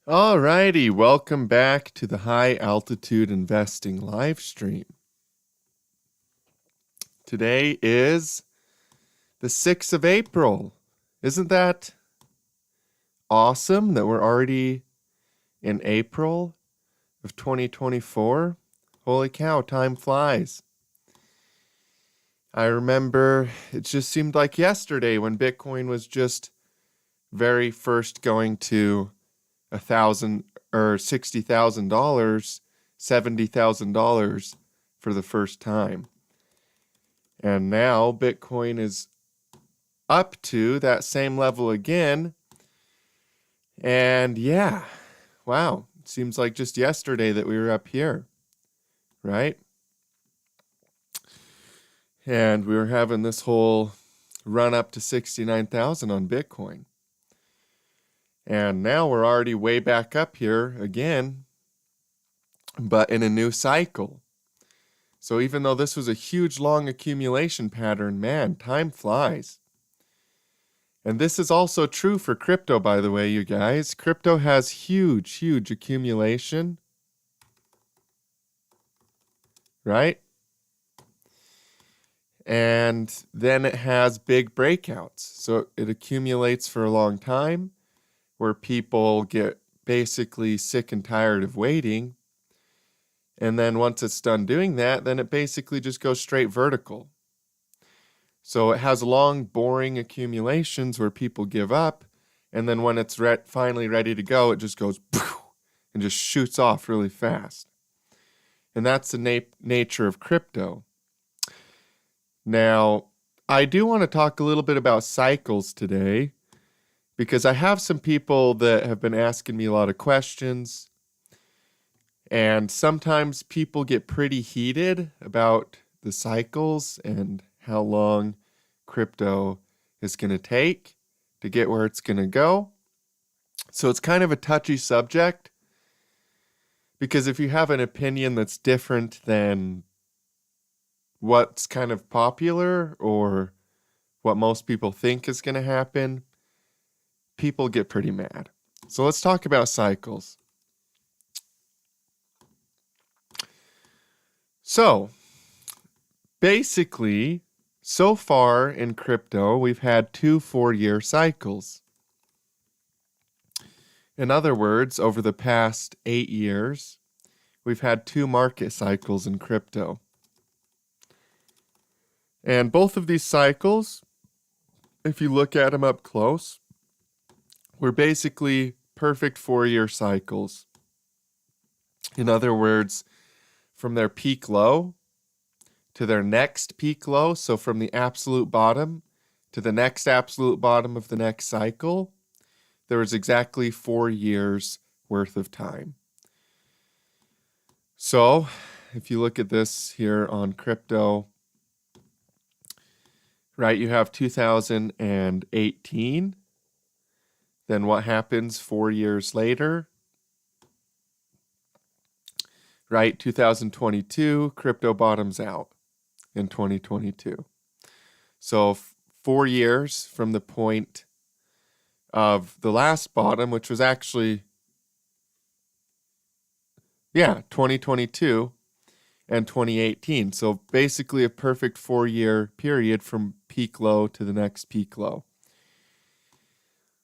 Alrighty, welcome back to the High Altitude Investing live stream. Today is the 6th of April. Isn't that awesome that we're already in April of 2024? Holy cow, time flies. I remember it just seemed like yesterday when Bitcoin was just very first going to $1,000 or $60,000, $70,000 for the first time. And now Bitcoin is up to that same level again. And yeah, wow, it seems like just yesterday that we were up here, right? And we were having this whole run up to 69,000 on Bitcoin. And now we're already way back up here again, but in a new cycle. So even though this was a huge long accumulation pattern, man, time flies. And this is also true for crypto, by the way, you guys. Crypto has huge accumulation, right? And then it has big breakouts. So it accumulates for a long time where people get basically sick and tired of waiting. And then once it's done doing that, then it basically just goes straight vertical. So it has long, boring accumulations where people give up. And then when it's finally ready to go, it just goes and just shoots off really fast. And that's the nature of crypto. Now, I do want to talk a little bit about cycles today because I have some people that have been asking me a lot of questions. And sometimes people get pretty heated about the cycles and how long crypto is going to take to get where it's going to go. So it's kind of a touchy subject because if you have an opinion that's different than what's kind of popular or what most people think is going to happen, people get pretty mad. So let's talk about cycles. So basically, so far in crypto, we've had 2 4-year cycles. In other words, over the past 8 years, we've had 2 market cycles in crypto. And both of these cycles, if you look at them up close, were basically perfect 4-year cycles. In other words, from their peak low to their next peak low, so from the absolute bottom to the next absolute bottom of the next cycle, there was exactly 4 years worth of time. So if you look at this here on crypto, right, you have 2018. Then what happens 4 years later? Right, 2022, crypto bottoms out in 2022. So 4 years from the point of the last bottom, which was actually, 2022 and 2018. So basically a perfect 4-year period from peak low to the next peak low.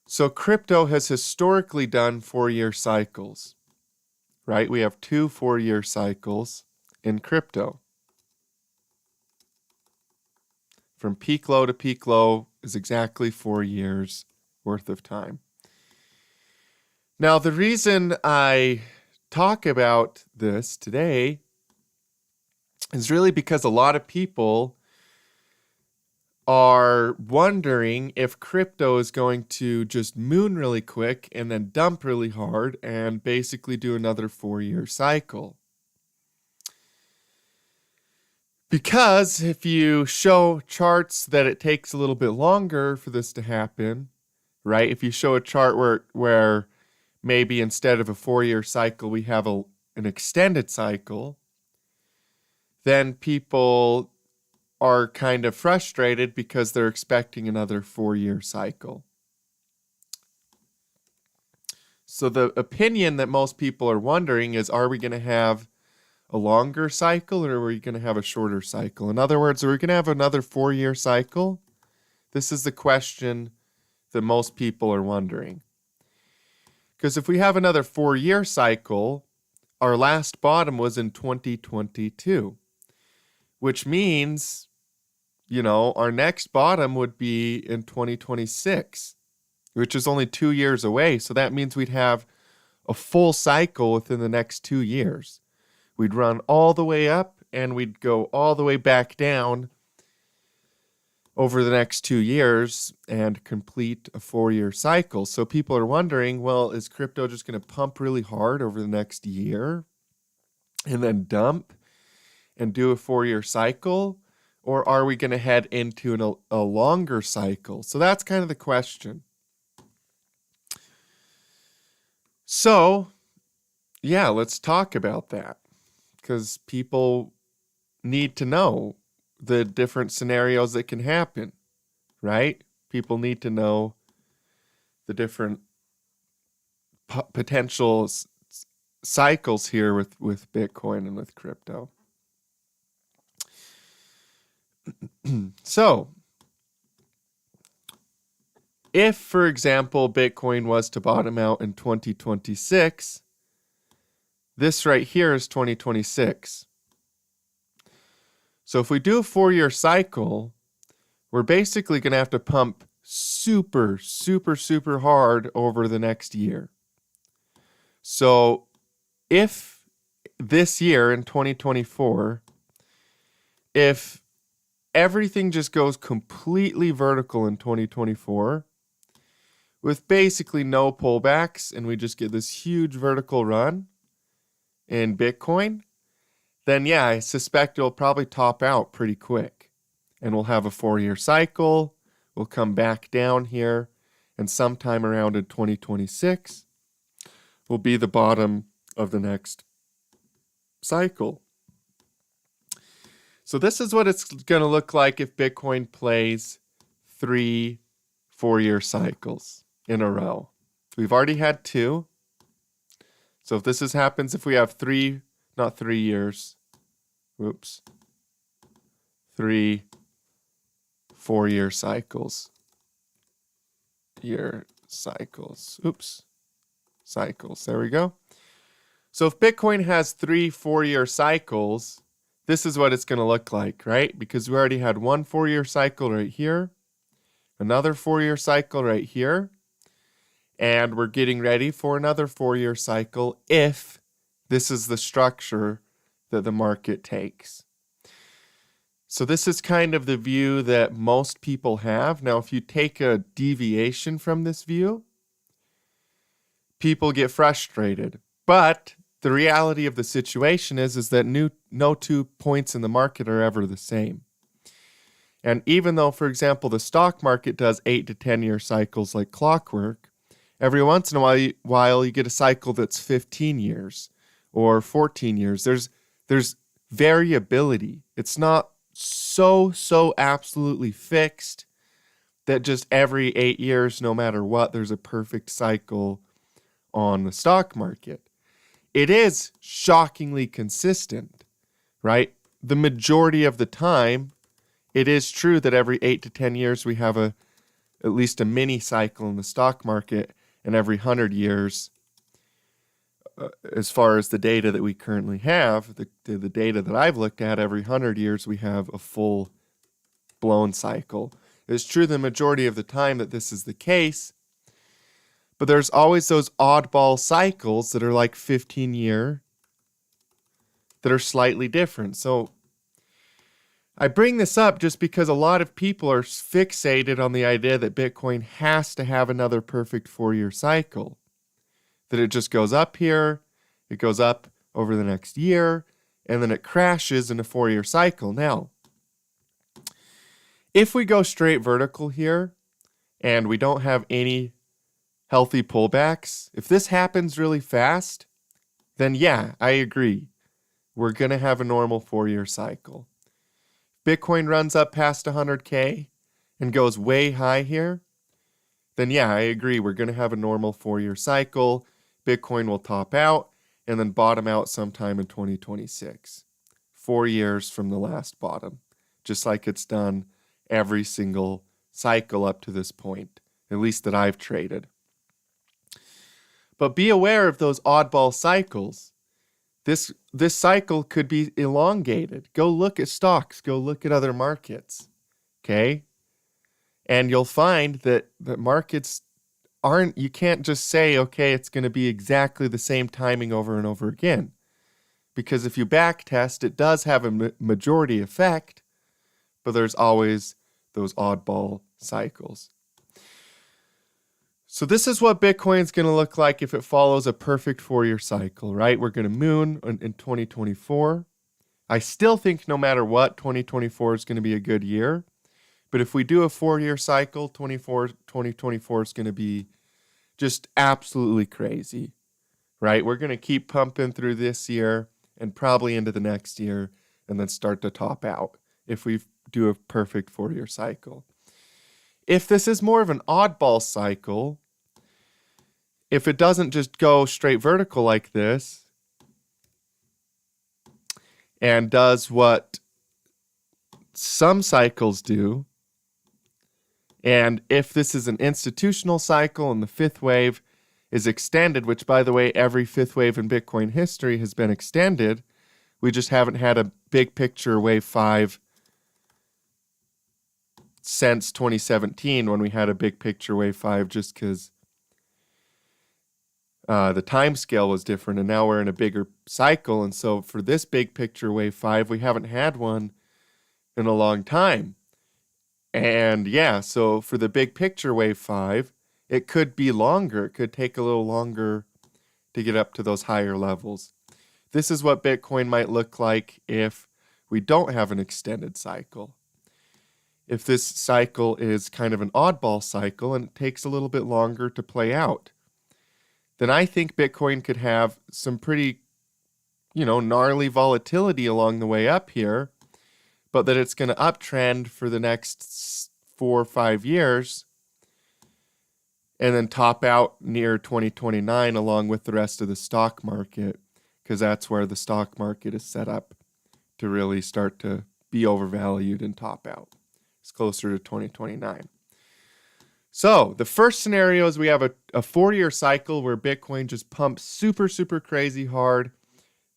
So crypto has historically done 4-year cycles. Right? We have 2 4-year cycles in crypto. From peak low to peak low is exactly 4 years worth of time. Now, the reason I talk about this today is really because a lot of people are wondering if crypto is going to just moon really quick and then dump really hard and basically do another 4-year cycle. Because if you show charts that it takes a little bit longer for this to happen, right? If you show a chart where maybe instead of a 4-year cycle, we have an extended cycle, then people are kind of frustrated because they're expecting another 4-year cycle. So the opinion that most people are wondering is, are we going to have a longer cycle or are we going to have a shorter cycle? In other words, are we going to have another 4-year cycle? This is the question that most people are wondering. Because if we have another 4-year cycle, our last bottom was in 2022, which means, our next bottom would be in 2026, which is only 2 years away. So that means we'd have a full cycle within the next 2 years. We'd run all the way up and we'd go all the way back down over the next 2 years and complete a 4-year cycle. So people are wondering, well, is crypto just going to pump really hard over the next year and then dump and do a 4-year cycle? Or are we going to head into a longer cycle? So that's kind of the question. So, yeah, let's talk about that, because people need to know the different scenarios that can happen, right? People need to know the different potential cycles here with Bitcoin and with crypto. So, if, for example, Bitcoin was to bottom out in 2026, this right here is 2026. So if we do a 4-year cycle, we're basically going to have to pump super, super, super hard over the next year. So if this year in 2024, if everything just goes completely vertical in 2024, with basically no pullbacks, and we just get this huge vertical run in Bitcoin, then yeah, I suspect it'll probably top out pretty quick. And we'll have a 4-year cycle, we'll come back down here, and sometime around in 2026 will be the bottom of the next cycle. So this is what it's going to look like if Bitcoin plays 3 4-year cycles in a row. We've already had 2. So if this happens, if we have 3 years, 3 4-year cycles. Cycles. There we go. So if Bitcoin has 3 4-year cycles, this is what it's going to look like, right? Because we already had 1 4-year cycle right here, another 4-year cycle right here, and we're getting ready for another 4-year cycle if this is the structure that the market takes. So this is kind of the view that most people have. Now, if you take a deviation from this view, people get frustrated. But the reality of the situation is that no 2 points in the market are ever the same. And even though, for example, the stock market does 8 to 10-year cycles like clockwork, every once in a while you get a cycle that's 15 years or 14 years. There's variability. It's not so absolutely fixed that just every 8 years, no matter what, there's a perfect cycle on the stock market. It is shockingly consistent, right? The majority of the time, it is true that every 8 to 10 years we have at least a mini cycle in the stock market, and every 100 years, as far as the data that we currently have, the data that I've looked at, every 100 years we have a full-blown cycle. It's true the majority of the time that this is the case, but there's always those oddball cycles that are like 15-year that are slightly different. So I bring this up just because a lot of people are fixated on the idea that Bitcoin has to have another perfect 4-year cycle. That it just goes up here, it goes up over the next year, and then it crashes in a 4-year cycle. Now, if we go straight vertical here, and we don't have any healthy pullbacks, if this happens really fast, then yeah, I agree. We're going to have a normal 4-year cycle. Bitcoin runs up past 100K and goes way high here, then yeah, I agree. We're going to have a normal 4-year cycle. Bitcoin will top out and then bottom out sometime in 2026. 4 years from the last bottom, just like it's done every single cycle up to this point, at least that I've traded. But be aware of those oddball cycles. This cycle could be elongated. Go look at stocks. Go look at other markets. Okay? And you'll find that markets aren't, you can't just say, okay, it's going to be exactly the same timing over and over again. Because if you back test, it does have a majority effect, but there's always those oddball cycles. So this is what Bitcoin's going to look like if it follows a perfect 4-year cycle, right? We're going to moon in 2024. I still think no matter what, 2024 is going to be a good year. But if we do a 4-year cycle, 2024 is going to be just absolutely crazy, right? We're going to keep pumping through this year and probably into the next year and then start to top out if we do a perfect 4-year cycle. If this is more of an oddball cycle, if it doesn't just go straight vertical like this and does what some cycles do, and if this is an institutional cycle and the fifth wave is extended, which by the way, every fifth wave in Bitcoin history has been extended, we just haven't had a big picture wave 5 since 2017 when we had a big picture wave 5 just because the time scale was different, and now we're in a bigger cycle. And so for this big picture wave 5, we haven't had one in a long time. And yeah, so for the big picture wave 5, it could be longer. It could take a little longer to get up to those higher levels. This is what Bitcoin might look like if we don't have an extended cycle. If this cycle is kind of an oddball cycle and it takes a little bit longer to play out, then I think Bitcoin could have some pretty, gnarly volatility along the way up here, but that it's going to uptrend for the next 4 or 5 years and then top out near 2029 along with the rest of the stock market, because that's where the stock market is set up to really start to be overvalued and top out. It's closer to 2029. So the first scenario is we have a 4-year cycle where Bitcoin just pumps super, super crazy hard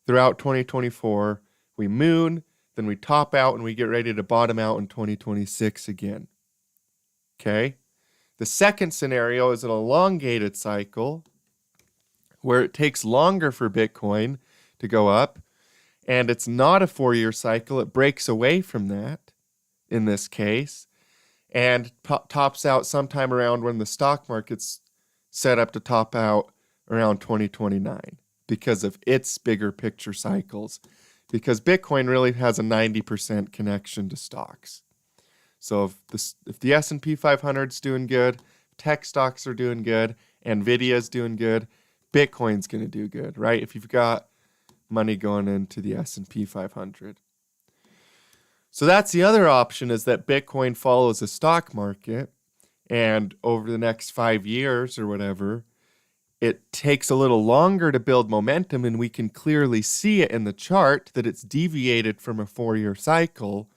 throughout 2024. We moon, then we top out, and we get ready to bottom out in 2026 again. Okay? The second scenario is an elongated cycle where it takes longer for Bitcoin to go up, and it's not a 4-year cycle. It breaks away from that in this case and tops out sometime around when the stock market's set up to top out around 2029 because of its bigger picture cycles, because Bitcoin really has a 90% connection to stocks. So if the S&P 500 is doing good, tech stocks are doing good, Nvidia's doing good, Bitcoin's going to do good, right? If you've got money going into the S&P 500. So that's the other option, is that Bitcoin follows the stock market, and over the next 5 years or whatever, it takes a little longer to build momentum, and we can clearly see it in the chart that it's deviated from a 4-year cycle,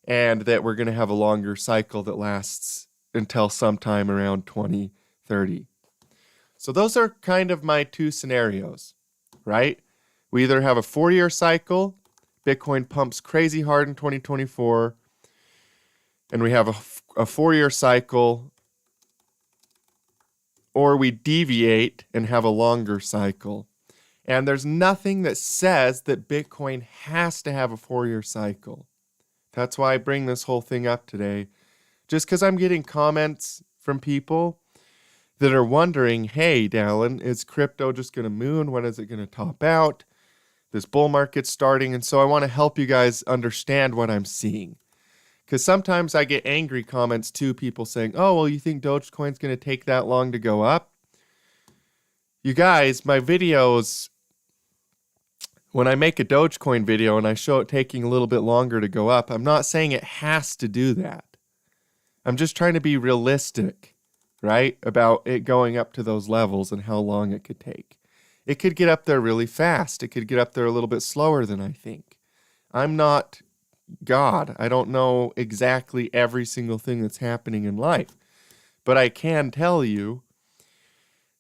and that we're going to have a longer cycle that lasts until sometime around 2030. So those are kind of my two scenarios, right? We either have a 4-year cycle, Bitcoin pumps crazy hard in 2024, and we have a 4-year cycle, or we deviate and have a longer cycle. And there's nothing that says that Bitcoin has to have a 4-year cycle. That's why I bring this whole thing up today, just because I'm getting comments from people that are wondering, hey, Dallin, is crypto just going to moon? When is it going to top out? This bull market's starting, and so I want to help you guys understand what I'm seeing. Because sometimes I get angry comments too, people saying, oh, well, you think Dogecoin's going to take that long to go up? You guys, my videos, when I make a Dogecoin video and I show it taking a little bit longer to go up, I'm not saying it has to do that. I'm just trying to be realistic, right? About it going up to those levels and how long it could take. It could get up there really fast. It could get up there a little bit slower than I think. I'm not God. I don't know exactly every single thing that's happening in life. But I can tell you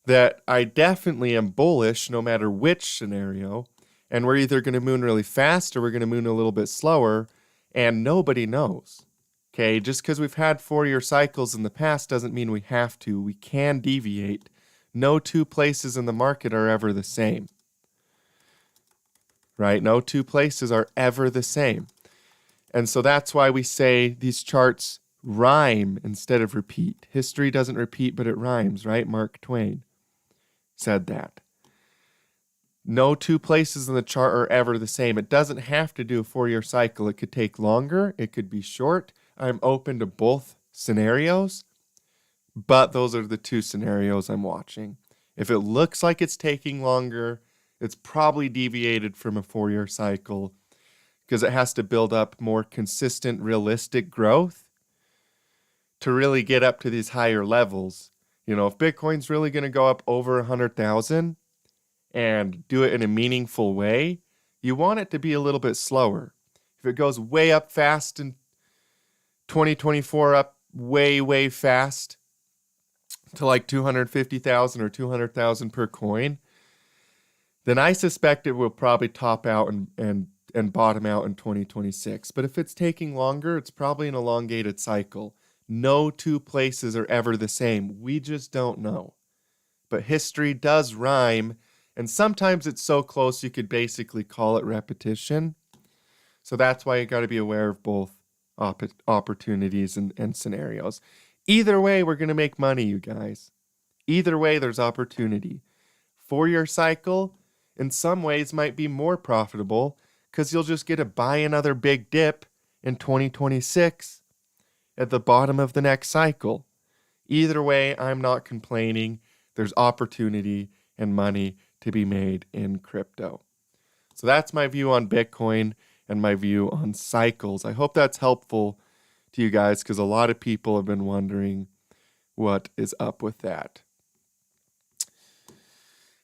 that I definitely am bullish no matter which scenario. And we're either going to moon really fast or we're going to moon a little bit slower. And nobody knows. Okay, just because we've had 4-year cycles in the past doesn't mean we have to. We can deviate. No two places in the market are ever the same. Right? No two places are ever the same. And so that's why we say these charts rhyme instead of repeat. History doesn't repeat, but it rhymes, right? Mark Twain said that. No two places in the chart are ever the same. It doesn't have to do a 4-year cycle. It could take longer. It could be short. I'm open to both scenarios, but those are the two scenarios I'm watching. If it looks like it's taking longer, it's probably deviated from a 4-year cycle because it has to build up more consistent, realistic growth to really get up to these higher levels. You know, if Bitcoin's really going to go up over 100,000 and do it in a meaningful way, you want it to be a little bit slower. If it goes way up fast in 2024, up way fast to like 250,000 or 200,000 per coin, then I suspect it will probably top out and bottom out in 2026. But if it's taking longer, it's probably an elongated cycle. No two places are ever the same. We just don't know. But history does rhyme, and sometimes it's so close you could basically call it repetition. So that's why you got to be aware of both opportunities and scenarios. Either way, we're going to make money, you guys. Either way, there's opportunity. 4-year cycle, in some ways, might be more profitable because you'll just get to buy another big dip in 2026 at the bottom of the next cycle. Either way, I'm not complaining. There's opportunity and money to be made in crypto. So that's my view on Bitcoin and my view on cycles. I hope that's helpful to you guys because a lot of people have been wondering what is up with that.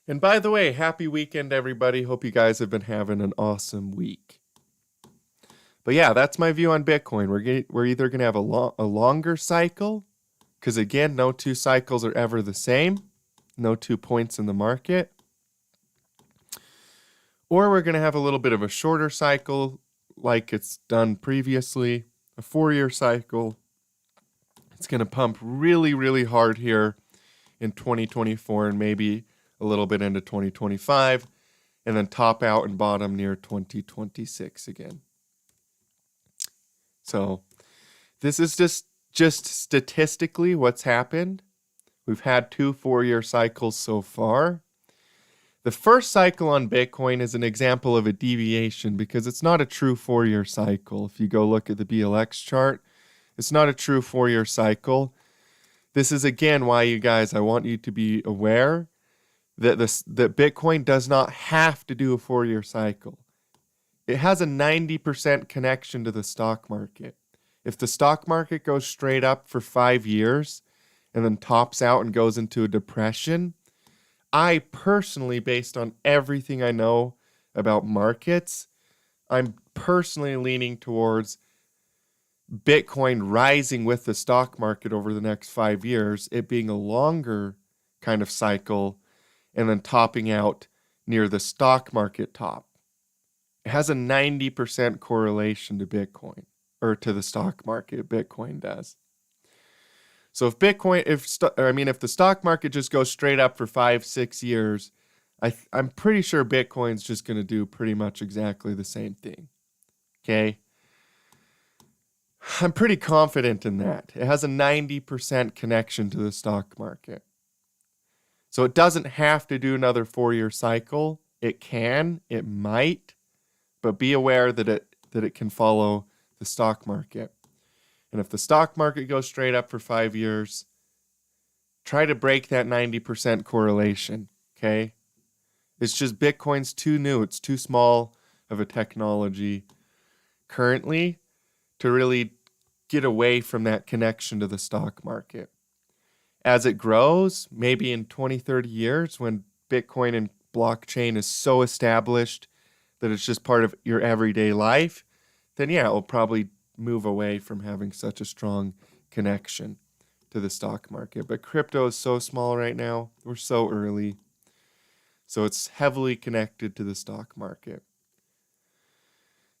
And by the way, happy weekend, everybody. Hope you guys have been having an awesome week. But yeah, that's my view on Bitcoin. We're either going to have a longer cycle, because again, no two cycles are ever the same. No 2 points in the market. Or we're going to have a little bit of a shorter cycle like it's done previously, a 4-year cycle. It's going to pump really hard here in 2024 and maybe a little bit into 2025 and then top out and bottom near 2026 again. So this is just statistically what's happened. We've had 2 4-year cycles so far. The first cycle on Bitcoin is an example of a deviation because it's not a true 4-year cycle. If you go look at the BLX chart, it's not a true 4-year cycle. This is again why you guys, I want you to be aware that that Bitcoin does not have to do a 4-year cycle. It has a 90% connection to the stock market. If the stock market goes straight up for 5 years and then tops out and goes into a depression, I personally, based on everything I know about markets, I'm personally leaning towards Bitcoin rising with the stock market over the next 5 years, it being a longer kind of cycle, and then topping out near the stock market top. It has a 90% correlation to Bitcoin, or to the stock market, Bitcoin does. So if the stock market just goes straight up for 5-6 years, I'm pretty sure Bitcoin's just going to do pretty much exactly the same thing. Okay? I'm pretty confident in that. It has a 90% connection to the stock market. So it doesn't have to do another 4-year cycle. It can, it might, but be aware that it can follow the stock market. And if the stock market goes straight up for 5 years, try to break that 90% correlation, okay? It's just Bitcoin's too new. It's too small of a technology currently to really get away from that connection to the stock market. as it grows, maybe in 20, 30 years, when Bitcoin and blockchain is so established that it's just part of your everyday life, then yeah, it will probably move away from having such a strong connection to the stock market. But crypto is so small right now. We're so early. So it's heavily connected to the stock market.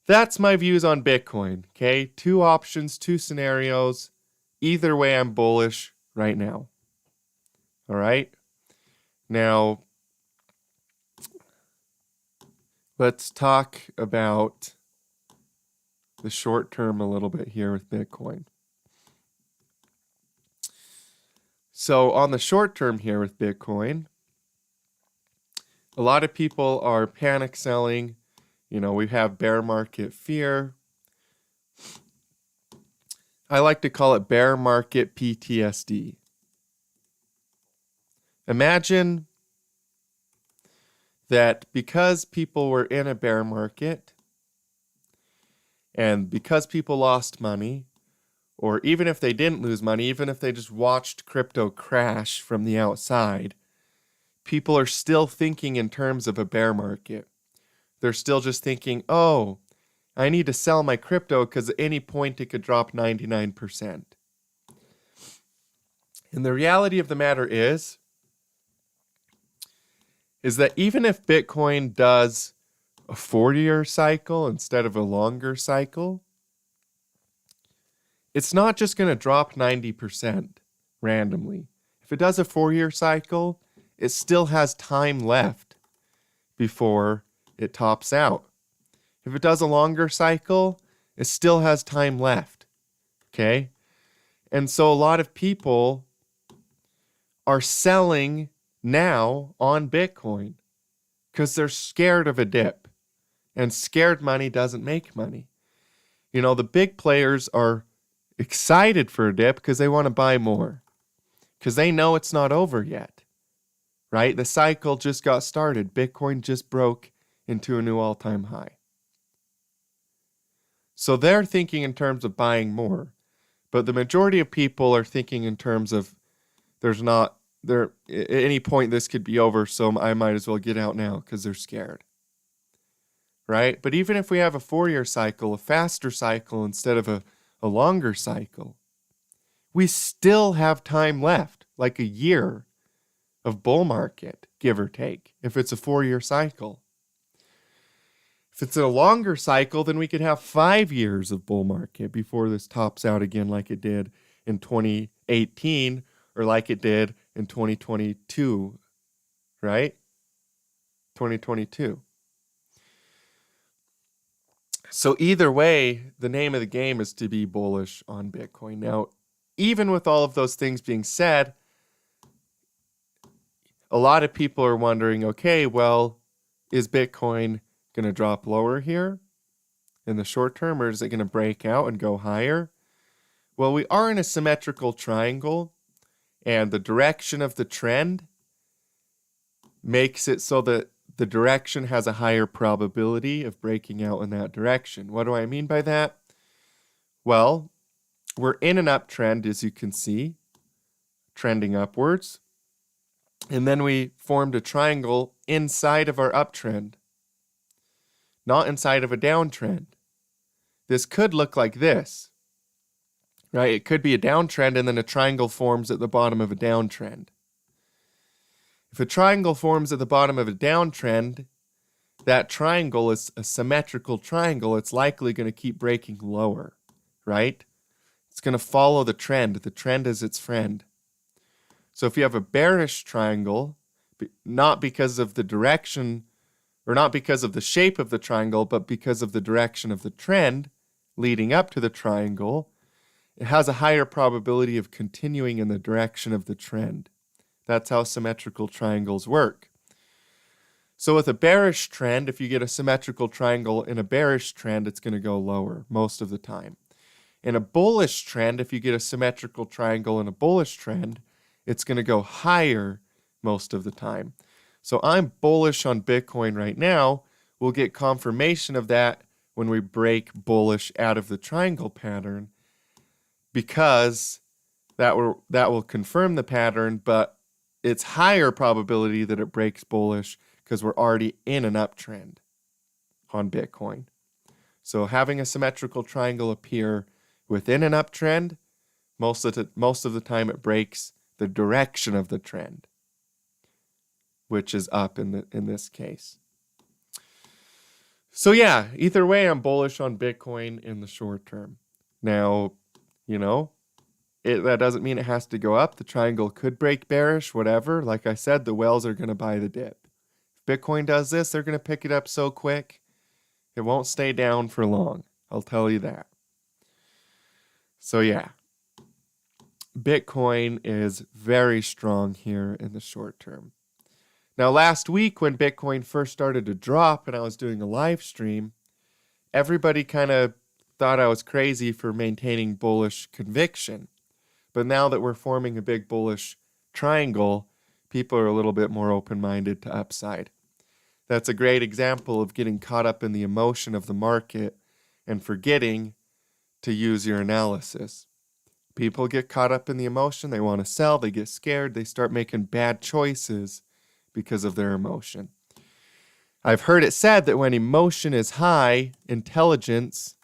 That's my views on Bitcoin, okay? 2 options, 2 scenarios. Either way, I'm bullish right now. All right? Now, let's talk about the short term a little bit here with Bitcoin. So on the short term here with Bitcoin, a lot of people are panic selling. You know, we have bear market fear. I like to call it bear market PTSD. Imagine that because people were in a bear market and because people lost money, or even if they didn't lose money, even if they just watched crypto crash from the outside, people are still thinking in terms of a bear market. They're still just thinking, oh, I need to sell my crypto because at any point it could drop 99%. And the reality of the matter is that even if Bitcoin does a 40-year cycle instead of a longer cycle, it's not just going to drop 90% randomly. If it does a 4-year cycle, it still has time left before it tops out. If it does a longer cycle, it still has time left. Okay? And so a lot of people are selling now on Bitcoin because they're scared of a dip. And scared money doesn't make money. You know, the big players are excited for a dip because they want to buy more. Because they know it's not over yet. Right? The cycle just got started. Bitcoin just broke into a new all-time high. So they're thinking in terms of buying more. But the majority of people are thinking in terms of at any point this could be over, so I might as well get out now because they're scared. Right? But even if we have a 4-year cycle, a faster cycle instead of a longer cycle, we still have time left, like a year of bull market, give or take, if it's a 4-year cycle. If it's a longer cycle, then we could have 5 years of bull market before this tops out again like it did in 2018 or like it did in 2022, right? 2022. So either way, the name of the game is to be bullish on Bitcoin. Now, even with all of those things being said, a lot of people are wondering, okay, well, is Bitcoin going to drop lower here in the short term, or is it going to break out and go higher? Well, we are in a symmetrical triangle, and the direction of the trend makes it so that the direction has a higher probability of breaking out in that direction. What do I mean by that? Well, we're in an uptrend, as you can see, trending upwards. And then we formed a triangle inside of our uptrend, not inside of a downtrend. This could look like this, right? It could be a downtrend and then a triangle forms at the bottom of a downtrend. If a triangle forms at the bottom of a downtrend, that triangle is a symmetrical triangle. It's likely going to keep breaking lower, right? It's going to follow the trend. The trend is its friend. So if you have a bearish triangle, not because of the direction, or not because of the shape of the triangle, but because of the direction of the trend leading up to the triangle, it has a higher probability of continuing in the direction of the trend. That's how symmetrical triangles work. So with a bearish trend, if you get a symmetrical triangle in a bearish trend, it's going to go lower most of the time. In a bullish trend, if you get a symmetrical triangle in a bullish trend, it's going to go higher most of the time. So I'm bullish on Bitcoin right now. We'll get confirmation of that when we break bullish out of the triangle pattern, because that will confirm the pattern, but it's higher probability that it breaks bullish because we're already in an uptrend on Bitcoin. So having a symmetrical triangle appear within an uptrend, most of the time it breaks the direction of the trend, which is up in this case. So yeah, either way, I'm bullish on Bitcoin in the short term. Now, that doesn't mean it has to go up. The triangle could break bearish, whatever. Like I said, the whales are going to buy the dip. If Bitcoin does this, they're going to pick it up so quick, it won't stay down for long. I'll tell you that. So yeah, Bitcoin is very strong here in the short term. Now, last week when Bitcoin first started to drop and I was doing a live stream, everybody kind of thought I was crazy for maintaining bullish conviction. But now that we're forming a big bullish triangle, people are a little bit more open-minded to upside. That's a great example of getting caught up in the emotion of the market and forgetting to use your analysis. People get caught up in the emotion, they want to sell, they get scared, they start making bad choices because of their emotion. I've heard it said that when emotion is high, intelligence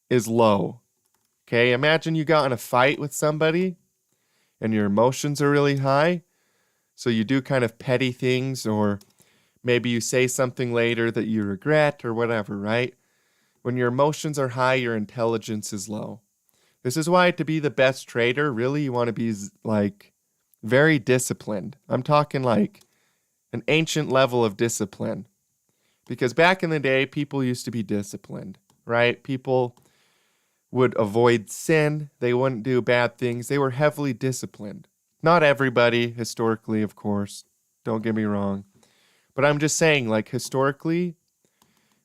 is low. Okay, imagine you got in a fight with somebody and your emotions are really high. So you do kind of petty things, or maybe you say something later that you regret or whatever, right? When your emotions are high, your intelligence is low. This is why to be the best trader, really, you want to be like very disciplined. I'm talking like an ancient level of discipline. Because back in the day, people used to be disciplined, right? People would avoid sin. They wouldn't do bad things. They were heavily disciplined. Not everybody, historically, of course. Don't get me wrong. But I'm just saying, like, historically,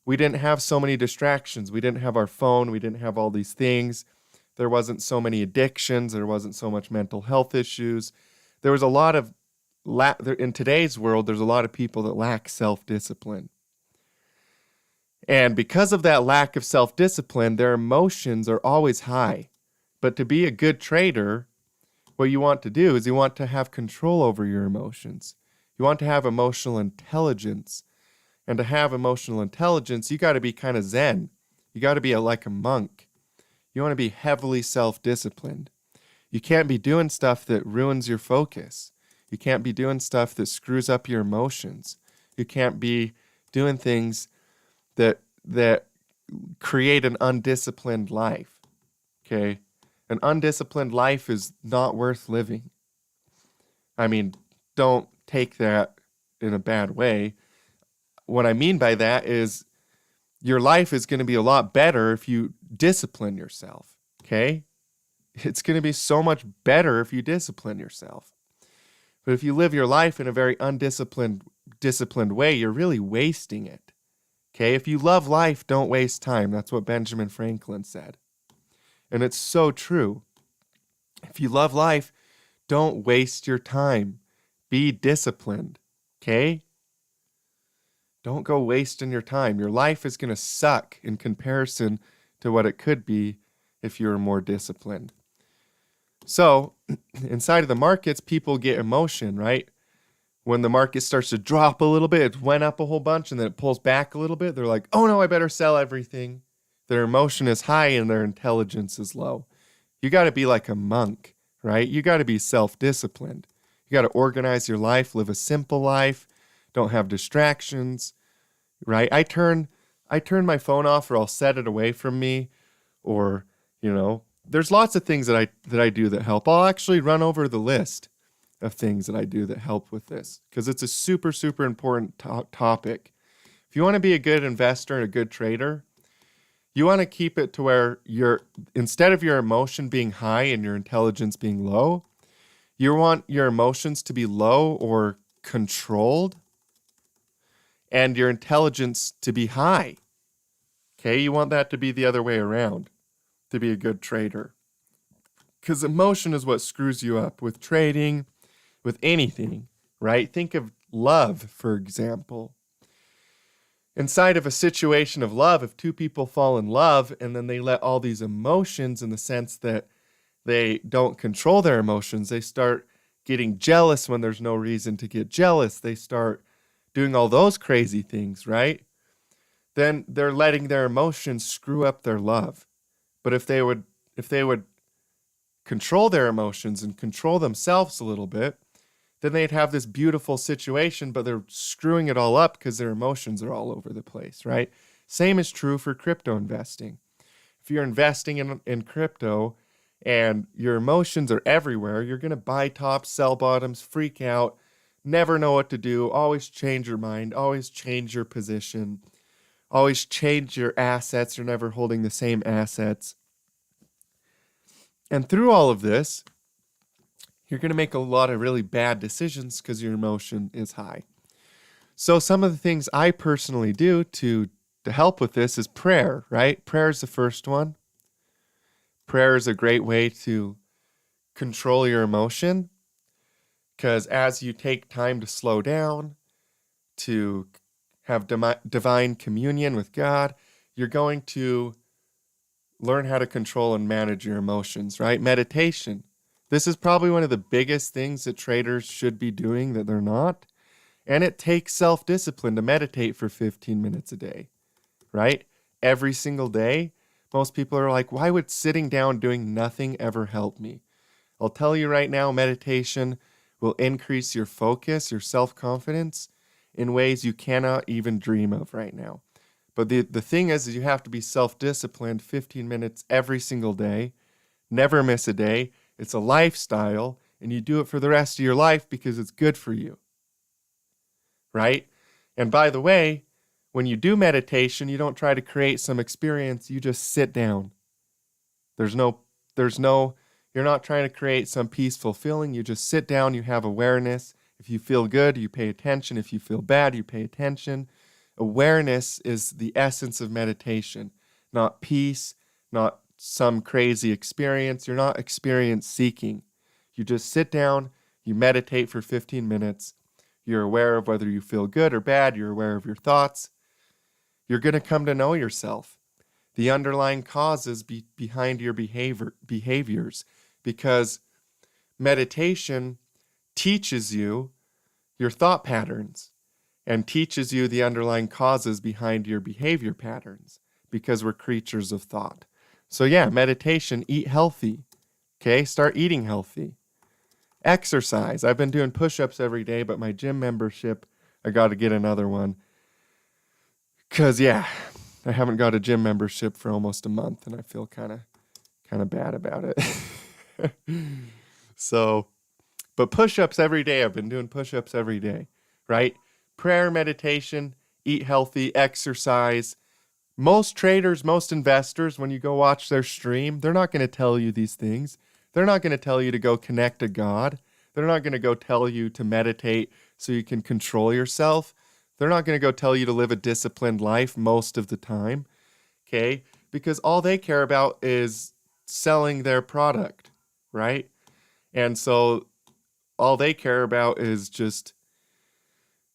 we didn't have so many distractions. We didn't have our phone. We didn't have all these things. There wasn't so many addictions. There wasn't so much mental health issues. There was a lot of, in today's world, there's a lot of people that lack self-discipline. And because of that lack of self-discipline, their emotions are always high. But to be a good trader, what you want to do is you want to have control over your emotions. You want to have emotional intelligence. And to have emotional intelligence, you got to be kind of zen. You got to be like a monk. You want to be heavily self-disciplined. You can't be doing stuff that ruins your focus. You can't be doing stuff that screws up your emotions. You can't be doing things that create an undisciplined life. Okay? An undisciplined life is not worth living. I mean, don't take that in a bad way. What I mean by that is your life is going to be a lot better if you discipline yourself, okay? It's going to be so much better if you discipline yourself. But if you live your life in a very disciplined way, you're really wasting it, okay? If you love life, don't waste time. That's what Benjamin Franklin said. And it's so true. If you love life, don't waste your time. Be disciplined, okay? Don't go wasting your time. Your life is going to suck in comparison to what it could be if you were more disciplined. So, inside of the markets, people get emotion, right? When the market starts to drop a little bit, it went up a whole bunch and then it pulls back a little bit. They're like, oh no, I better sell everything. Their emotion is high and their intelligence is low. You got to be like a monk, right? You got to be self-disciplined. You got to organize your life, live a simple life, don't have distractions, right? I turn my phone off, or I'll set it away from me, or, there's lots of things that I do that help. I'll actually run over the list of things that I do that help with this, because it's a super, super important topic. If you want to be a good investor and a good trader, you want to keep it to where instead of your emotion being high and your intelligence being low, you want your emotions to be low or controlled and your intelligence to be high. Okay, you want that to be the other way around to be a good trader. Because emotion is what screws you up with trading, with anything, right? Think of love, for example. Inside of a situation of love, if two people fall in love and then they let all these emotions, in the sense that They don't control their emotions. They start getting jealous when there's no reason to get jealous. They start doing all those crazy things, right? Then they're letting their emotions screw up their love. But if they would control their emotions and control themselves a little bit, then they'd have this beautiful situation, but they're screwing it all up because their emotions are all over the place, right? Same is true for crypto investing. If you're investing in crypto and your emotions are everywhere, you're going to buy tops, sell bottoms, freak out, never know what to do, always change your mind, always change your position, always change your assets. You're never holding the same assets. And through all of this, you're going to make a lot of really bad decisions because your emotion is high. So some of the things I personally do to help with this is prayer, right? Prayer is the first one. Prayer is a great way to control your emotion because as you take time to slow down, to have divine communion with God, you're going to learn how to control and manage your emotions, right? Meditation. This is probably one of the biggest things that traders should be doing that they're not. And it takes self-discipline to meditate for 15 minutes a day, right? Every single day. Most people are like, why would sitting down doing nothing ever help me? I'll tell you right now, meditation will increase your focus, your self-confidence in ways you cannot even dream of right now. But the thing is you have to be self-disciplined 15 minutes every single day, never miss a day. It's a lifestyle, and you do it for the rest of your life because it's good for you, right? And by the way, when you do meditation, you don't try to create some experience. You just sit down. You're not trying to create some peaceful feeling. You just sit down, you have awareness. If you feel good, you pay attention. If you feel bad, you pay attention. Awareness is the essence of meditation, not peace, not some crazy experience. You're not experience seeking. You just sit down, you meditate for 15 minutes. You're aware of whether you feel good or bad. You're aware of your thoughts. You're going to come to know yourself, the underlying causes behind your behaviors, because meditation teaches you your thought patterns and teaches you the underlying causes behind your behavior patterns, because we're creatures of thought. So yeah, meditation, eat healthy, okay? Start eating healthy. Exercise. I've been doing push-ups every day, but my gym membership, I got to get another one. Because, yeah, I haven't got a gym membership for almost a month, and I feel kind of bad about it. So, but push-ups every day. I've been doing push-ups every day, right? Prayer, meditation, eat healthy, exercise. Most traders, most investors, when you go watch their stream, they're not going to tell you these things. They're not going to tell you to go connect to God. They're not going to go tell you to meditate so you can control yourself. They're not going to go tell you to live a disciplined life most of the time, okay? Because all they care about is selling their product, right? And so all they care about is just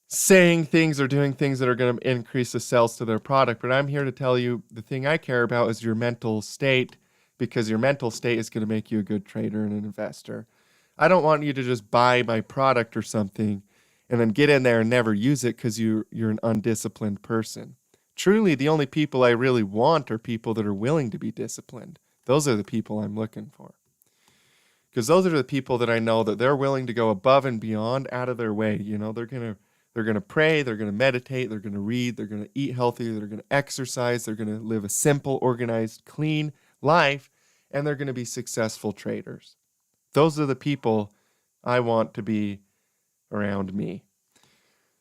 saying things or doing things that are going to increase the sales to their product. But I'm here to tell you the thing I care about is your mental state, because your mental state is going to make you a good trader and an investor. I don't want you to just buy my product or something and then get in there and never use it because you're an undisciplined person. Truly, the only people I really want are people that are willing to be disciplined. Those are the people I'm looking for. Because those are the people that I know that they're willing to go above and beyond, out of their way. You know, they're going to pray, they're going to meditate, they're going to read, they're going to eat healthy, they're going to exercise, they're going to live a simple, organized, clean life, and they're going to be successful traders. Those are the people I want to be around me.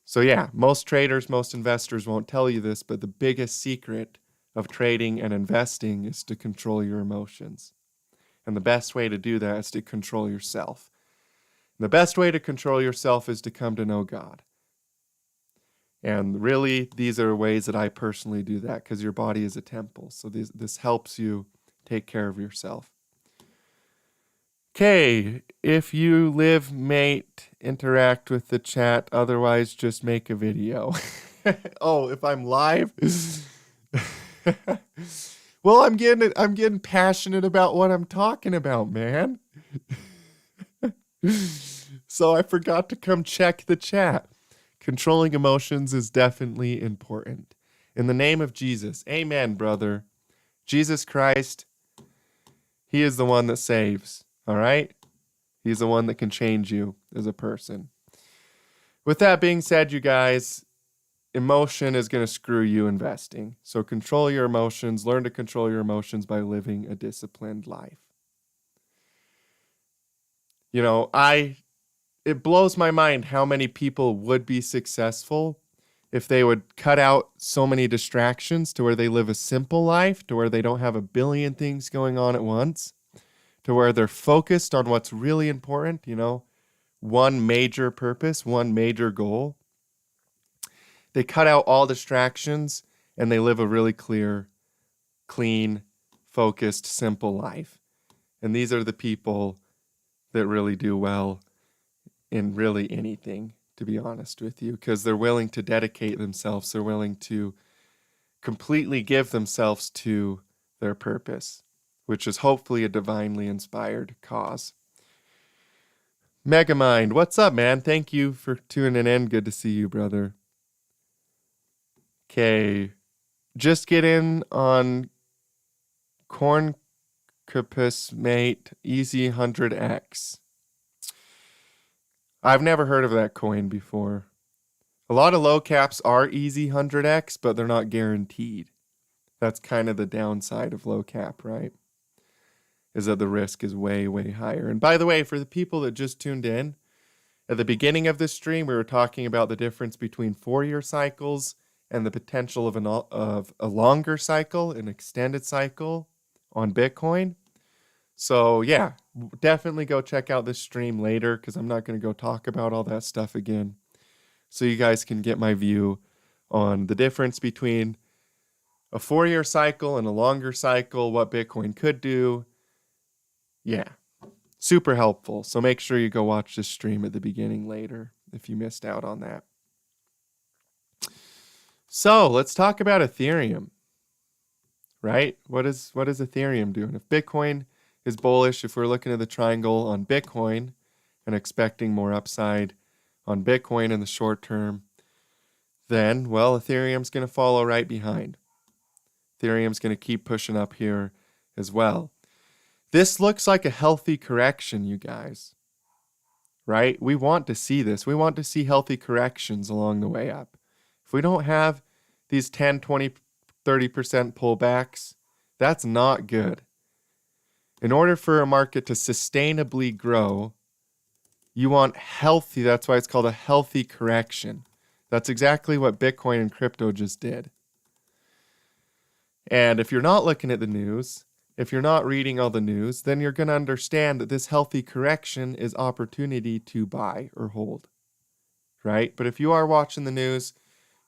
So yeah, most traders, most investors won't tell you this, but the biggest secret of trading and investing is to control your emotions. And the best way to do that is to control yourself. And the best way to control yourself is to come to know God. And really, these are ways that I personally do that, because your body is a temple. So this helps you take care of yourself. Okay, if you live, mate, interact with the chat. Otherwise, just make a video. Oh, if I'm live? Well, I'm getting passionate about what I'm talking about, man. So I forgot to come check the chat. Controlling emotions is definitely important. In the name of Jesus, amen, brother. Jesus Christ, he is the one that saves, all right? He's the one that can change you as a person. With that being said, you guys, emotion is going to screw you investing. So control your emotions, learn to control your emotions by living a disciplined life. You know, it blows my mind how many people would be successful if they would cut out so many distractions to where they live a simple life, to where they don't have a billion things going on at once, to where they're focused on what's really important, you know, one major purpose, one major goal. They cut out all distractions and they live a really clear, clean, focused, simple life. And these are the people that really do well in really anything, to be honest with you, because they're willing to dedicate themselves. They're willing to completely give themselves to their purpose, which is hopefully a divinely inspired cause. Megamind, what's up, man? Thank you for tuning in. Good to see you, brother. Okay, just get in on Corncopus, mate. Easy 100x. I've never heard of that coin before. A lot of low caps are easy 100x, but they're not guaranteed. That's kind of the downside of low cap, right? Is that the risk is way, way higher. And by the way, for the people that just tuned in, at the beginning of this stream, we were talking about the difference between 4-year cycles and the potential of a longer cycle, an extended cycle on Bitcoin. So yeah, definitely go check out this stream later because I'm not going to go talk about all that stuff again. So you guys can get my view on the difference between a 4-year cycle and a longer cycle, what Bitcoin could do. Yeah, super helpful. So make sure you go watch this stream at the beginning later if you missed out on that. So let's talk about Ethereum, right? What is Ethereum doing? If Bitcoin is bullish, if we're looking at the triangle on Bitcoin and expecting more upside on Bitcoin in the short term, then, well, Ethereum's going to follow right behind. Ethereum's going to keep pushing up here as well. This looks like a healthy correction, you guys, right? We want to see this. We want to see healthy corrections along the way up. If we don't have these 10, 20, 30% pullbacks, that's not good. In order for a market to sustainably grow, you want healthy, that's why it's called a healthy correction. That's exactly what Bitcoin and crypto just did. And if you're not looking at the news, if you're not reading all the news, then you're going to understand that this healthy correction is opportunity to buy or hold, right? But if you are watching the news,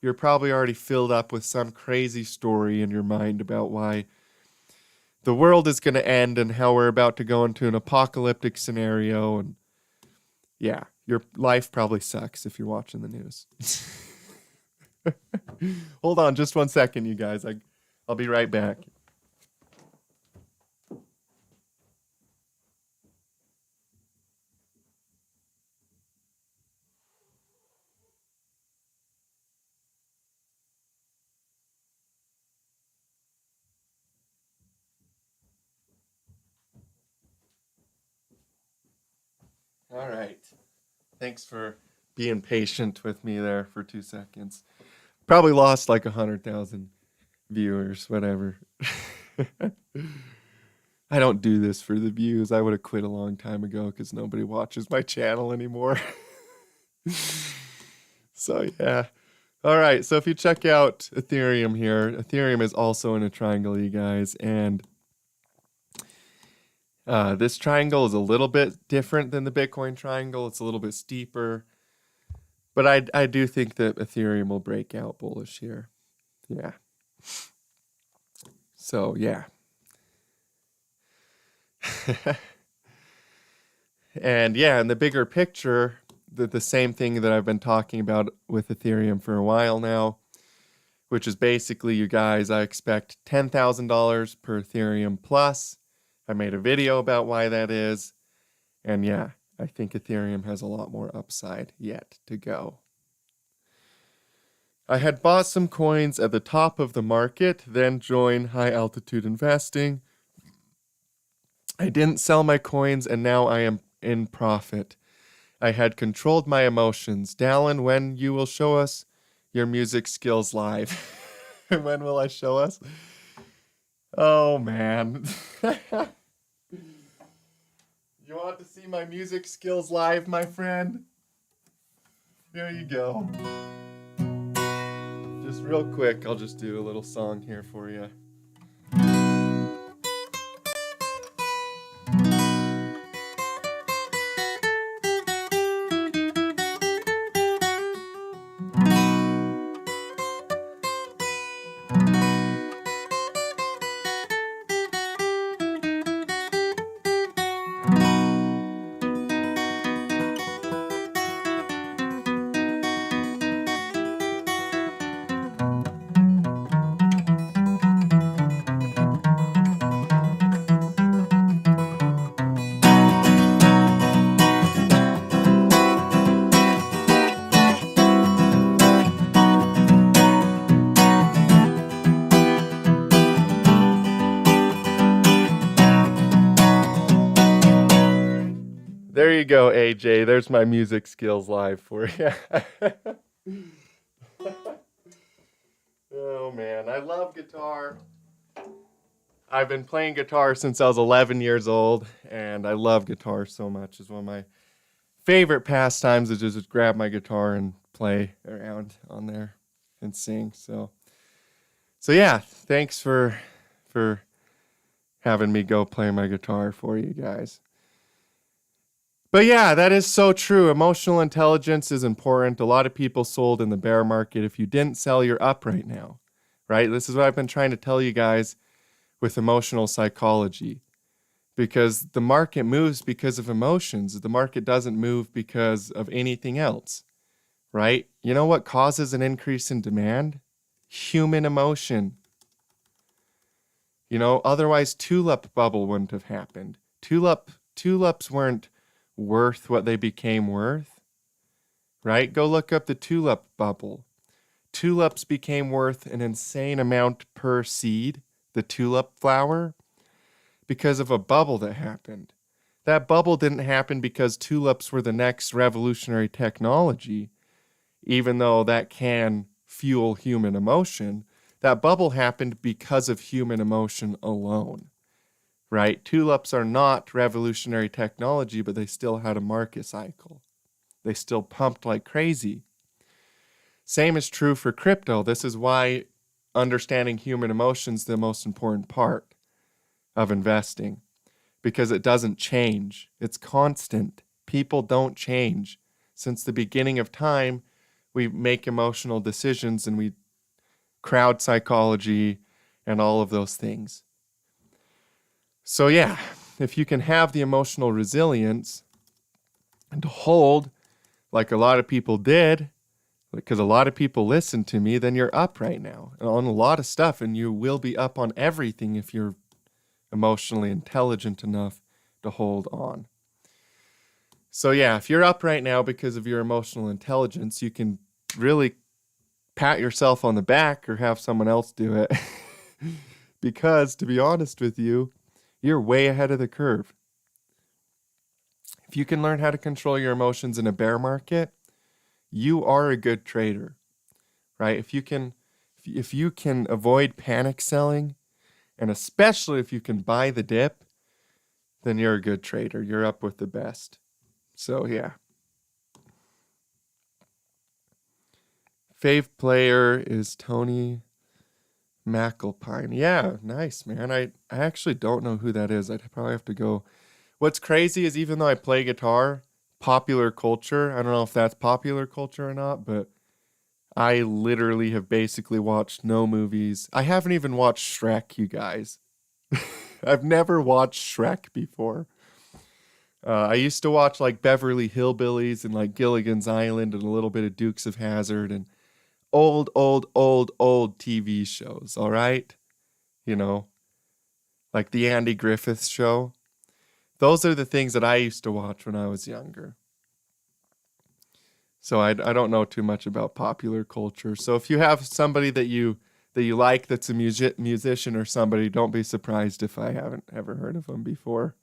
you're probably already filled up with some crazy story in your mind about why the world is going to end and how we're about to go into an apocalyptic scenario. And yeah, your life probably sucks if you're watching the news. Hold on just 1 second, you guys. I'll be right back. All right. Thanks for being patient with me there for 2 seconds. Probably lost like 100,000 viewers, whatever. I don't do this for the views. I would have quit a long time ago because nobody watches my channel anymore. So yeah. All right. So if you check out Ethereum here, Ethereum is also in a triangle, you guys. And this triangle is a little bit different than the Bitcoin triangle. It's a little bit steeper. But I do think that Ethereum will break out bullish here. Yeah. So, yeah. And yeah, in the bigger picture, the same thing that I've been talking about with Ethereum for a while now. which is basically, you guys, I expect $10,000 per Ethereum plus. I made a video about why that is. And yeah, I think Ethereum has a lot more upside yet to go. I had bought some coins at the top of the market, then joined high altitude investing. I didn't sell my coins, and now I am in profit. I had controlled my emotions. Dallin, when you will show us your music skills live? When will I show us? Oh, man. You want to see my music skills live, my friend? Here you go. Just real quick, I'll just do a little song here for you. There you go, AJ. There's my music skills live for you. Oh, man. I love guitar. I've been playing guitar since I was 11 years old, and I love guitar so much. It's one of my favorite pastimes, is just grab my guitar and play around on there and sing. So yeah, thanks for having me go play my guitar for you guys. But yeah, that is so true. Emotional intelligence is important. A lot of people sold in the bear market. If you didn't sell, you're up right now, right? This is what I've been trying to tell you guys with emotional psychology, because the market moves because of emotions. The market doesn't move because of anything else, right? You know what causes an increase in demand? Human emotion. You know, otherwise tulip bubble wouldn't have happened. Tulips weren't worth what they became worth, right? Go look up the tulip bubble. Tulips became worth an insane amount per seed, the tulip flower, because of a bubble that happened. That bubble didn't happen because tulips were the next revolutionary technology, even though that can fuel human emotion. That bubble happened because of human emotion alone. Right? Tulips are not revolutionary technology, but they still had a market cycle. They still pumped like crazy. Same is true for crypto. This is why understanding human emotions is the most important part of investing, because it doesn't change. It's constant. People don't change. Since the beginning of time, we make emotional decisions, and we crowd psychology and all of those things. So yeah, if you can have the emotional resilience and hold, like a lot of people did, because a lot of people listened to me, then you're up right now on a lot of stuff, and you will be up on everything if you're emotionally intelligent enough to hold on. So yeah, if you're up right now because of your emotional intelligence, you can really pat yourself on the back or have someone else do it. Because, to be honest with you, you're way ahead of the curve. If you can learn how to control your emotions in a bear market, you are a good trader, right? If you can avoid panic selling, and especially if you can buy the dip, then you're a good trader. You're up with the best. So yeah. Fave player is Tony McAlpine. Yeah, nice, man. I actually don't know who that is. I'd probably have to go. What's crazy is, even though I play guitar, popular culture, I don't know if that's popular culture or not, but I literally have basically watched no movies. I haven't even watched Shrek, you guys. I've never watched Shrek before. I used to watch like Beverly Hillbillies and like Gilligan's Island and a little bit of Dukes of Hazzard and old TV shows, all right? You know, like the Andy Griffith Show. Those are the things that I used to watch when I was younger. So I don't know too much about popular culture. So if you have somebody that you like that's a musician or somebody, don't be surprised if I haven't ever heard of them before.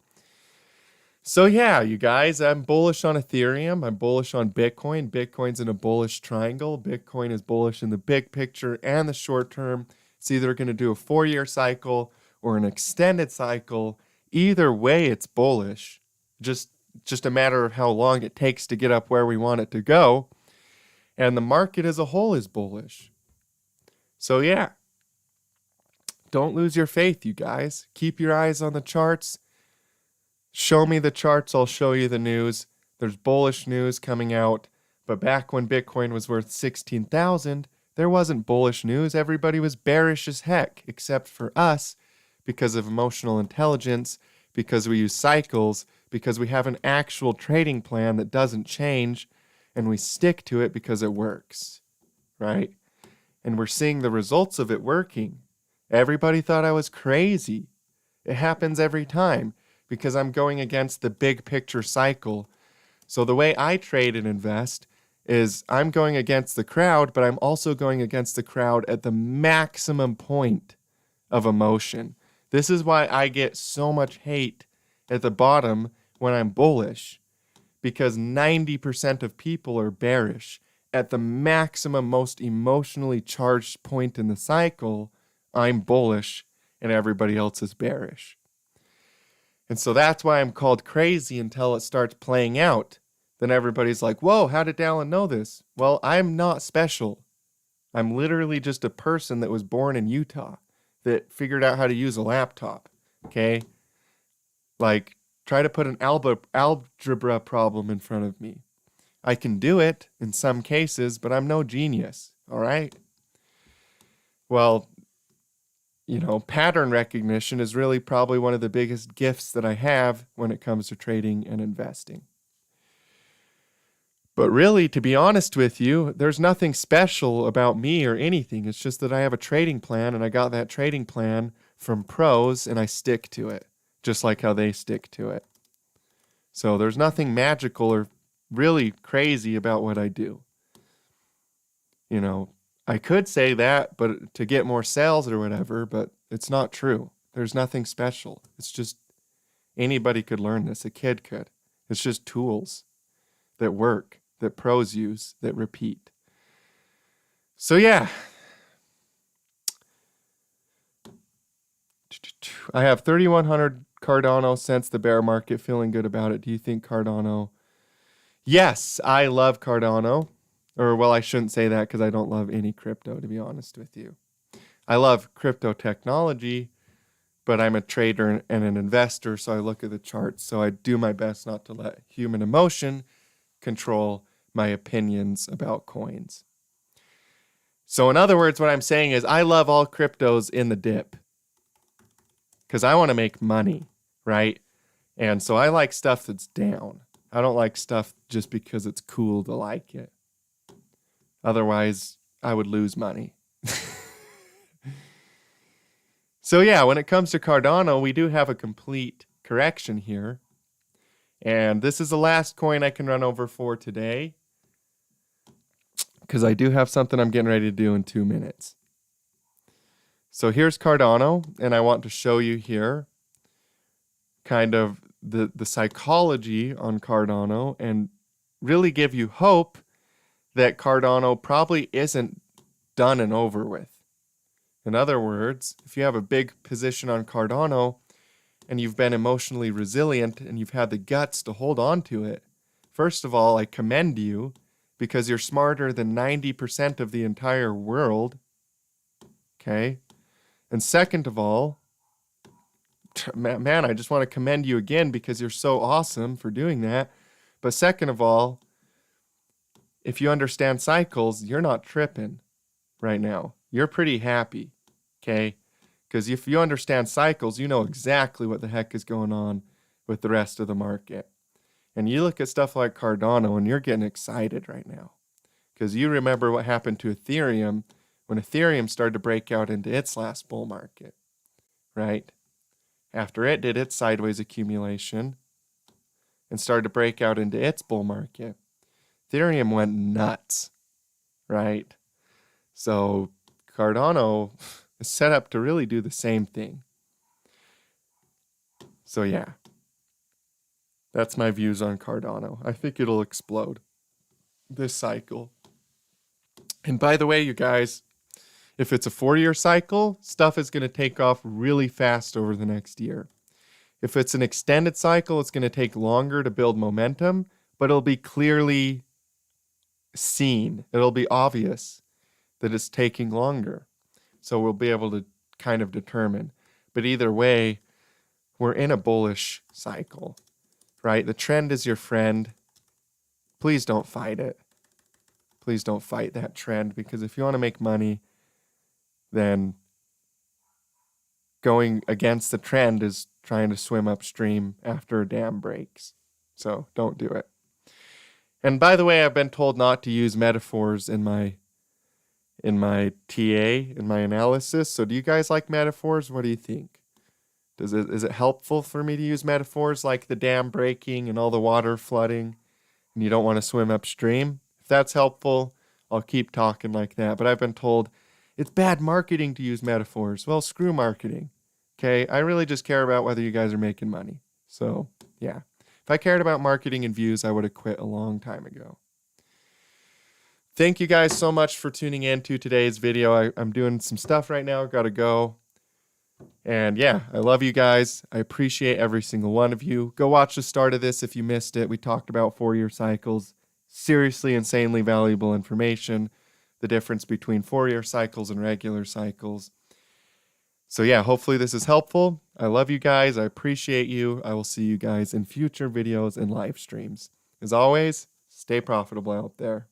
So yeah, you guys, I'm bullish on Ethereum. I'm bullish on Bitcoin. Bitcoin's in a bullish triangle. Bitcoin is bullish in the big picture and the short term. It's either going to do a 4-year cycle or an extended cycle. Either way, it's bullish. Just a matter of how long it takes to get up where we want it to go. And the market as a whole is bullish. So yeah, don't lose your faith, you guys. Keep your eyes on the charts. Show me the charts, I'll show you the news. There's bullish news coming out. But back when Bitcoin was worth 16,000, there wasn't bullish news. Everybody was bearish as heck, except for us, because of emotional intelligence, because we use cycles, because we have an actual trading plan that doesn't change, and we stick to it because it works, right? And we're seeing the results of it working. Everybody thought I was crazy. It happens every time because I'm going against the big picture cycle. So the way I trade and invest is I'm going against the crowd, but I'm also going against the crowd at the maximum point of emotion. This is why I get so much hate at the bottom when I'm bullish, because 90% of people are bearish. At the maximum, most emotionally charged point in the cycle, I'm bullish and everybody else is bearish. And so that's why I'm called crazy until it starts playing out. Then everybody's like, whoa, how did Dallin know this? Well, I'm not special. I'm literally just a person that was born in Utah that figured out how to use a laptop, okay? Like, try to put an algebra problem in front of me. I can do it in some cases, but I'm no genius, all right? Well, you know, pattern recognition is really probably one of the biggest gifts that I have when it comes to trading and investing. But really, to be honest with you, there's nothing special about me or anything. It's just that I have a trading plan, and I got that trading plan from pros, and I stick to it, just like how they stick to it. So there's nothing magical or really crazy about what I do. You know, I could say that, but to get more sales or whatever, but it's not true. There's nothing special. It's just anybody could learn this. A kid could. It's just tools that work, that pros use, that repeat. So yeah. I have 3,100 Cardano since the bear market, feeling good about it. Do you think Cardano? Yes, I love Cardano. Or, well, I shouldn't say that because I don't love any crypto, to be honest with you. I love crypto technology, but I'm a trader and an investor, so I look at the charts. So I do my best not to let human emotion control my opinions about coins. So in other words, what I'm saying is I love all cryptos in the dip because I want to make money, right? And so I like stuff that's down. I don't like stuff just because it's cool to like it. Otherwise, I would lose money. So yeah, when it comes to Cardano, we do have a complete correction here. And this is the last coin I can run over for today, because I do have something I'm getting ready to do in 2 minutes. So here's Cardano, and I want to show you here kind of the psychology on Cardano and really give you hope that Cardano probably isn't done and over with. In other words, if you have a big position on Cardano and you've been emotionally resilient and you've had the guts to hold on to it, first of all, I commend you because you're smarter than 90% of the entire world. Okay? And second of all, man, I just want to commend you again because you're so awesome for doing that. But second of all, if you understand cycles, you're not tripping right now. You're pretty happy, okay? Because if you understand cycles, you know exactly what the heck is going on with the rest of the market. And you look at stuff like Cardano and you're getting excited right now Because you remember what happened to Ethereum when Ethereum started to break out into its last bull market, right? After it did its sideways accumulation and started to break out into its bull market, Ethereum went nuts, right? So Cardano is set up to really do the same thing. So yeah, that's my views on Cardano. I think it'll explode this cycle. And by the way, you guys, if it's a 4-year cycle, stuff is going to take off really fast over the next year. If it's an extended cycle, it's going to take longer to build momentum, but it'll be clearly seen. It'll be obvious that it's taking longer. So we'll be able to kind of determine. But either way, we're in a bullish cycle, right? The trend is your friend. Please don't fight it. Please don't fight that trend, because if you want to make money, then going against the trend is trying to swim upstream after a dam breaks. So don't do it. And by the way, I've been told not to use metaphors in my analysis. So do you guys like metaphors? What do you think? Is it helpful for me to use metaphors like the dam breaking and all the water flooding and you don't want to swim upstream? If that's helpful, I'll keep talking like that. But I've been told it's bad marketing to use metaphors. Well, screw marketing. Okay, I really just care about whether you guys are making money. So, yeah. If I cared about marketing and views, I would have quit a long time ago. Thank you guys so much for tuning in to today's video. I'm doing some stuff right now. Got to go. And yeah, I love you guys. I appreciate every single one of you. Go watch the start of this if you missed it. We talked about 4-year cycles. Seriously, insanely valuable information. The difference between 4-year cycles and regular cycles. So yeah, hopefully this is helpful. I love you guys. I appreciate you. I will see you guys in future videos and live streams. As always, stay profitable out there.